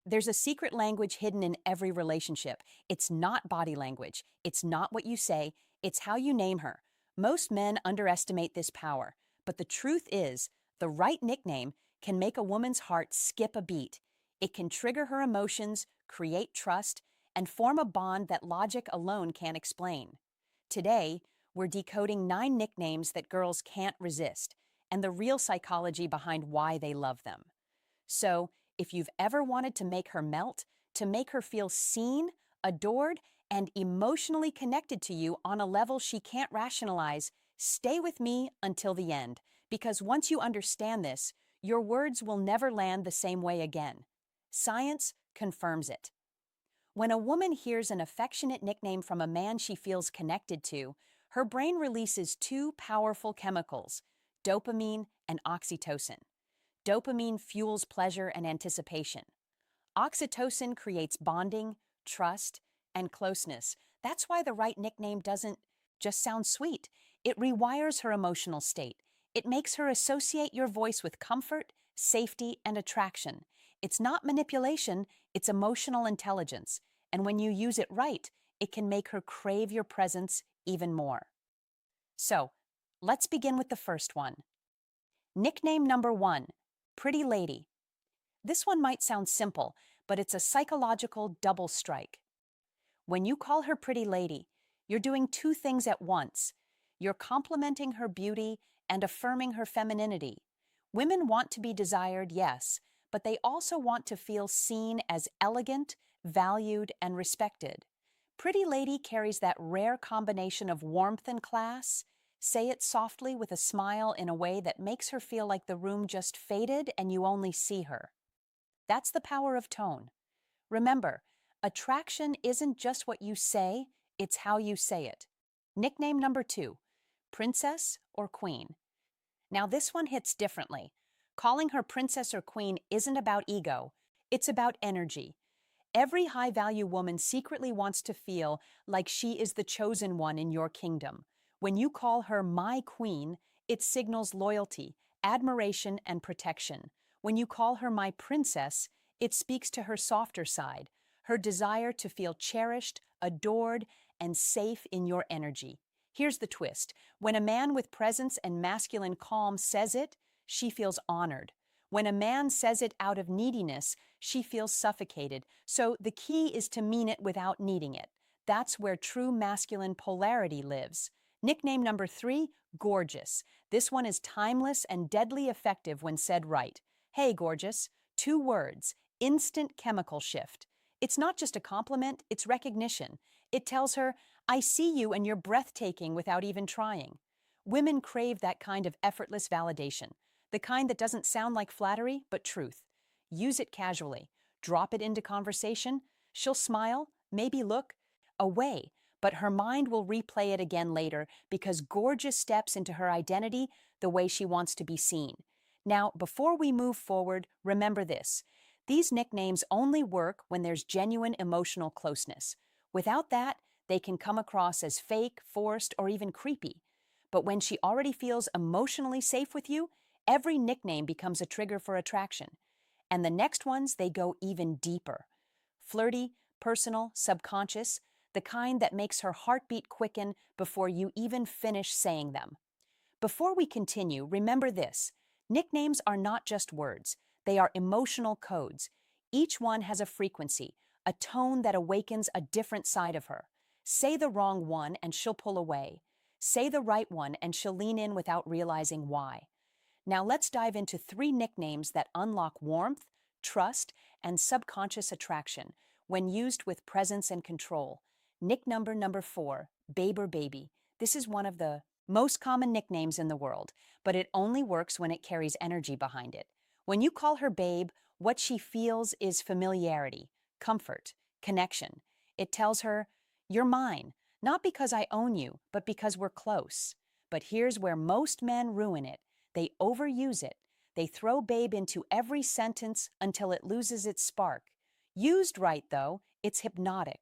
There's a secret language hidden in every relationship. It's not body language. It's not what you say. It's how you name her. Most men underestimate this power. But the truth is, the right nickname can make a woman's heart skip a beat. It can trigger her emotions, create trust, and form a bond that logic alone can't explain. Today, we're decoding 9 nicknames that girls can't resist and the real psychology behind why they love them. So, if you've ever wanted to make her melt, to make her feel seen, adored, and emotionally connected to you on a level she can't rationalize, stay with me until the end, because once you understand this, your words will never land the same way again. Science confirms it. When a woman hears an affectionate nickname from a man she feels connected to, her brain releases two powerful chemicals, dopamine and oxytocin. Dopamine fuels pleasure and anticipation. Oxytocin creates bonding, trust, and closeness. That's why the right nickname doesn't just sound sweet. It rewires her emotional state. It makes her associate your voice with comfort, safety, and attraction. It's not manipulation, it's emotional intelligence. And when you use it right, it can make her crave your presence even more. So, let's begin with the first one. Nickname number 1, Pretty Lady. This one might sound simple, but it's a psychological double strike. When you call her Pretty Lady, you're doing two things at once. You're complimenting her beauty and affirming her femininity. Women want to be desired, yes, but they also want to feel seen as elegant, valued, and respected. Pretty Lady carries that rare combination of warmth and class. Say it softly with a smile in a way that makes her feel like the room just faded and you only see her. That's the power of tone. Remember, attraction isn't just what you say, it's how you say it. Nickname number 2, Princess or Queen. Now this one hits differently. Calling her princess or queen isn't about ego, it's about energy. Every high-value woman secretly wants to feel like she is the chosen one in your kingdom. When you call her my queen, it signals loyalty, admiration, and protection. When you call her my princess, it speaks to her softer side, her desire to feel cherished, adored, and safe in your energy. Here's the twist. When a man with presence and masculine calm says it, she feels honored. When a man says it out of neediness, she feels suffocated. So the key is to mean it without needing it. That's where true masculine polarity lives. Nickname number 3, Gorgeous. This one is timeless and deadly effective when said right. Hey, gorgeous. 2 words. Instant chemical shift. It's not just a compliment, it's recognition. It tells her, I see you and you're breathtaking without even trying. Women crave that kind of effortless validation. The kind that doesn't sound like flattery, but truth. Use it casually. Drop it into conversation. She'll smile, maybe look away, but her mind will replay it again later because gorgeous steps into her identity the way she wants to be seen. Now, before we move forward, remember this. These nicknames only work when there's genuine emotional closeness. Without that, they can come across as fake, forced, or even creepy. But when she already feels emotionally safe with you, every nickname becomes a trigger for attraction. And the next ones, they go even deeper. Flirty, personal, subconscious, the kind that makes her heartbeat quicken before you even finish saying them. Before we continue, remember this. Nicknames are not just words. They are emotional codes. Each one has a frequency, a tone that awakens a different side of her. Say the wrong one and she'll pull away. Say the right one and she'll lean in without realizing why. Now let's dive into 3 nicknames that unlock warmth, trust, and subconscious attraction when used with presence and control. Number 4, Babe or Baby. This is one of the most common nicknames in the world, but it only works when it carries energy behind it. When you call her Babe, what she feels is familiarity, comfort, connection. It tells her, you're mine, not because I own you, but because we're close. But here's where most men ruin it. They overuse it. They throw babe into every sentence until it loses its spark. Used right, though, it's hypnotic.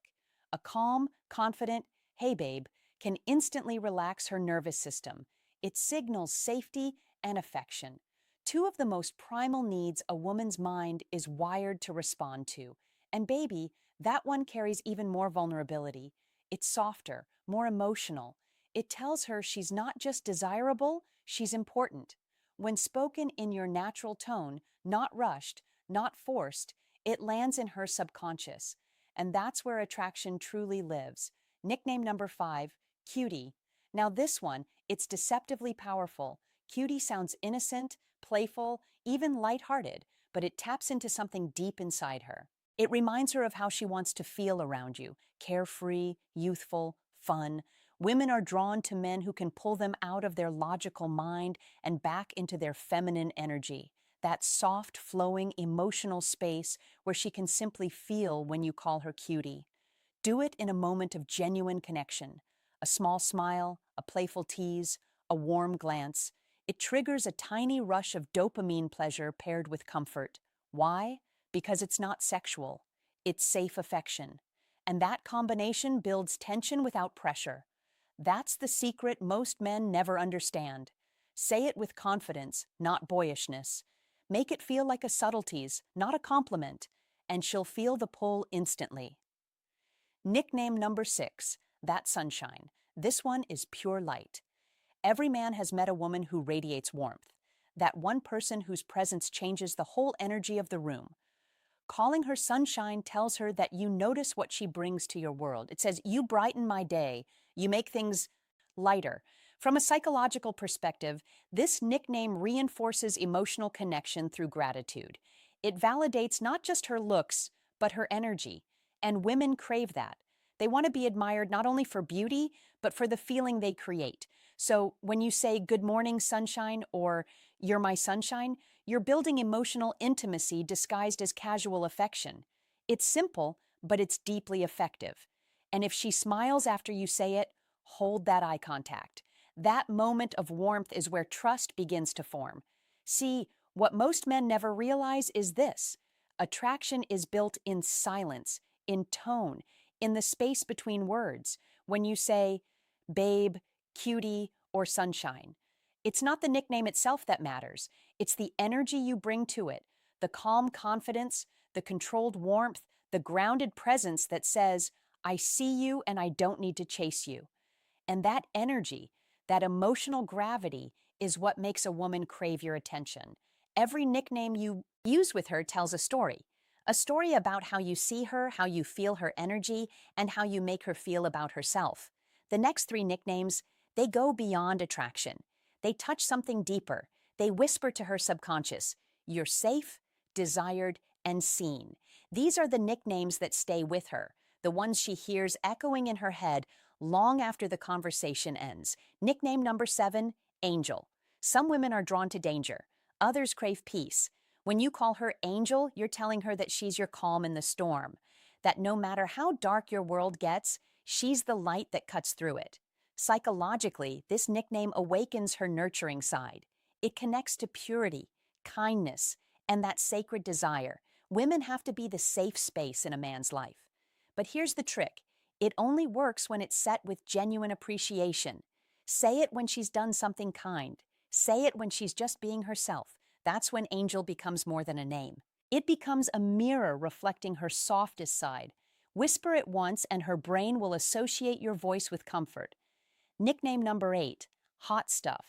A calm, confident, hey babe, can instantly relax her nervous system. It signals safety and affection. Two of the most primal needs a woman's mind is wired to respond to. And baby, that one carries even more vulnerability. It's softer, more emotional. It tells her she's not just desirable, she's important. When spoken in your natural tone, not rushed, not forced, it lands in her subconscious. And that's where attraction truly lives. Nickname number 5, Cutie. Now this one, it's deceptively powerful. Cutie sounds innocent, playful, even lighthearted, but it taps into something deep inside her. It reminds her of how she wants to feel around you, carefree, youthful, fun. Women are drawn to men who can pull them out of their logical mind and back into their feminine energy. That soft, flowing, emotional space where she can simply feel when you call her cutie. Do it in a moment of genuine connection. A small smile, a playful tease, a warm glance. It triggers a tiny rush of dopamine pleasure paired with comfort. Why? Because it's not sexual. It's safe affection. And that combination builds tension without pressure. That's the secret most men never understand. Say it with confidence, not boyishness. Make it feel like a subtleties, not a compliment, and she'll feel the pull instantly. Nickname number 6, That Sunshine. This one is pure light. Every man has met a woman who radiates warmth. That one person whose presence changes the whole energy of the room. Calling her sunshine tells her that you notice what she brings to your world. It says, you brighten my day. You make things lighter. From a psychological perspective, this nickname reinforces emotional connection through gratitude. It validates not just her looks, but her energy. And women crave that. They want to be admired not only for beauty, but for the feeling they create. So when you say, good morning, sunshine, or you're my sunshine, you're building emotional intimacy disguised as casual affection. It's simple, but it's deeply effective. And if she smiles after you say it, hold that eye contact. That moment of warmth is where trust begins to form. See, what most men never realize is this. Attraction is built in silence, in tone, in the space between words. When you say, babe, cutie, or sunshine. It's not the nickname itself that matters. It's the energy you bring to it, the calm confidence, the controlled warmth, the grounded presence that says, I see you and I don't need to chase you. And that energy, that emotional gravity, is what makes a woman crave your attention. Every nickname you use with her tells a story about how you see her, how you feel her energy, and how you make her feel about herself. The next 3 nicknames, they go beyond attraction. They touch something deeper. They whisper to her subconscious, you're safe, desired, and seen. These are the nicknames that stay with her, the ones she hears echoing in her head long after the conversation ends. Nickname number 7, Angel. Some women are drawn to danger. Others crave peace. When you call her Angel, you're telling her that she's your calm in the storm, that no matter how dark your world gets, she's the light that cuts through it. Psychologically, this nickname awakens her nurturing side. It connects to purity, kindness, and that sacred desire. Women have to be the safe space in a man's life. But here's the trick. It only works when it's set with genuine appreciation. Say it when she's done something kind. Say it when she's just being herself. That's when Angel becomes more than a name. It becomes a mirror reflecting her softest side. Whisper it once and her brain will associate your voice with comfort. Nickname number 8, Hot Stuff.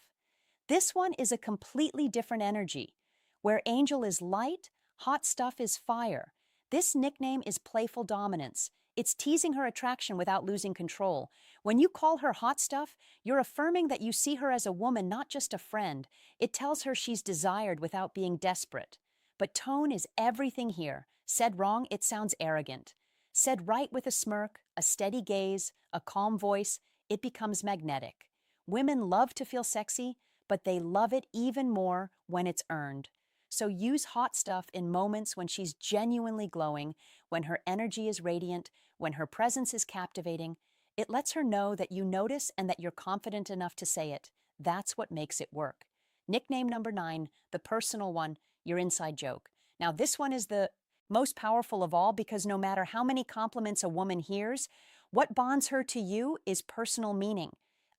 This one is a completely different energy. Where Angel is light, Hot Stuff is fire. This nickname is playful dominance. It's teasing her attraction without losing control. When you call her Hot Stuff, you're affirming that you see her as a woman, not just a friend. It tells her she's desired without being desperate. But tone is everything here. Said wrong, it sounds arrogant. Said right with a smirk, a steady gaze, a calm voice, it becomes magnetic. Women love to feel sexy, but they love it even more when it's earned. So use Hot Stuff in moments when she's genuinely glowing, when her energy is radiant, when her presence is captivating. It lets her know that you notice and that you're confident enough to say it. That's what makes it work. Nickname number 9, the personal one, your inside joke. Now this one is the most powerful of all because no matter how many compliments a woman hears, what bonds her to you is personal meaning.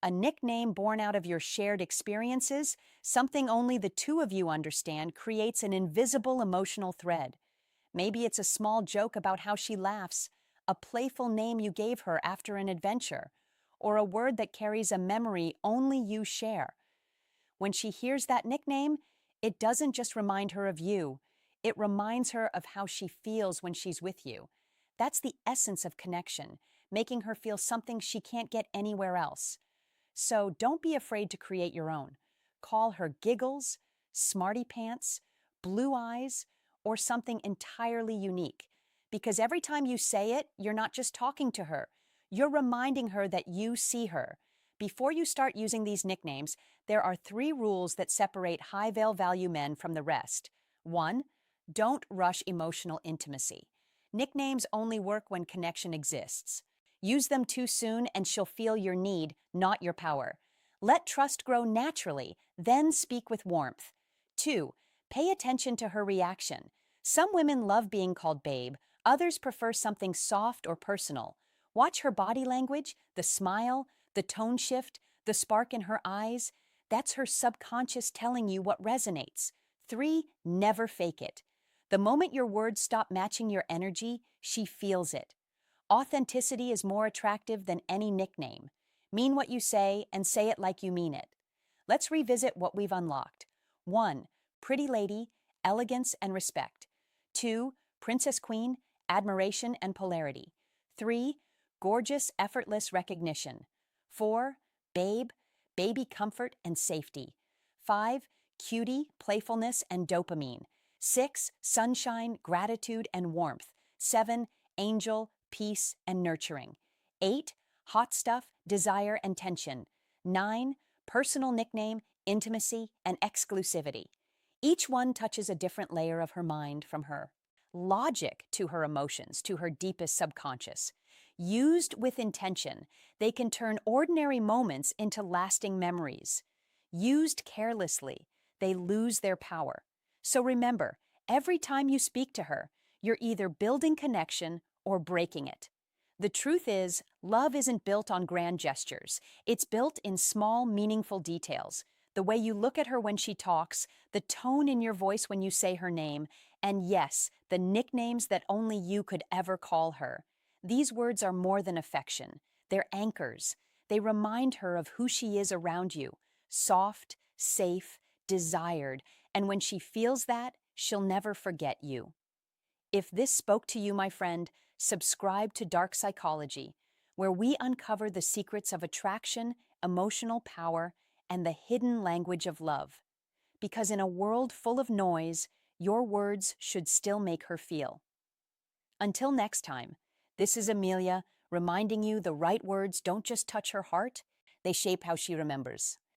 A nickname born out of your shared experiences, something only the two of you understand, creates an invisible emotional thread. Maybe it's a small joke about how she laughs, a playful name you gave her after an adventure, or a word that carries a memory only you share. When she hears that nickname, it doesn't just remind her of you, it reminds her of how she feels when she's with you. That's the essence of connection, making her feel something she can't get anywhere else. So don't be afraid to create your own. Call her Giggles, Smarty Pants, Blue Eyes, or something entirely unique. Because every time you say it, you're not just talking to her, you're reminding her that you see her. Before you start using these nicknames, there are 3 rules that separate high value men from the rest. 1. Don't rush emotional intimacy. Nicknames only work when connection exists. Use them too soon and she'll feel your need, not your power. Let trust grow naturally, then speak with warmth. 2. Pay attention to her reaction. Some women love being called babe, others prefer something soft or personal. Watch her body language, the smile, the tone shift, the spark in her eyes. That's her subconscious telling you what resonates. 3. Never fake it. The moment your words stop matching your energy, she feels it. Authenticity is more attractive than any nickname. Mean what you say and say it like you mean it. Let's revisit what we've unlocked. 1. Pretty lady, elegance and respect. 2. Princess queen, admiration and polarity. 3. Gorgeous, effortless recognition. 4. Babe, baby comfort and safety. 5. Cutie, playfulness and dopamine. 6. Sunshine, gratitude and warmth. 7. Angel, peace and nurturing. 8. Hot stuff, desire and tension. 9. Personal nickname, intimacy and exclusivity. Each one touches a different layer of her mind, from her logic to her emotions, to her deepest subconscious. Used with intention, they can turn ordinary moments into lasting memories. Used carelessly, they lose their power. So remember, every time you speak to her, you're either building connection or breaking it. The truth is, love isn't built on grand gestures. It's built in small, meaningful details. The way you look at her when she talks, the tone in your voice when you say her name, and yes, the nicknames that only you could ever call her. These words are more than affection. They're anchors. They remind her of who she is around you. Soft, safe, desired, and when she feels that, she'll never forget you. If this spoke to you, my friend, subscribe to Dark Psychology, where we uncover the secrets of attraction, emotional power, and the hidden language of love. Because in a world full of noise, your words should still make her feel. Until next time, this is Amelia, reminding you the right words don't just touch her heart, they shape how she remembers.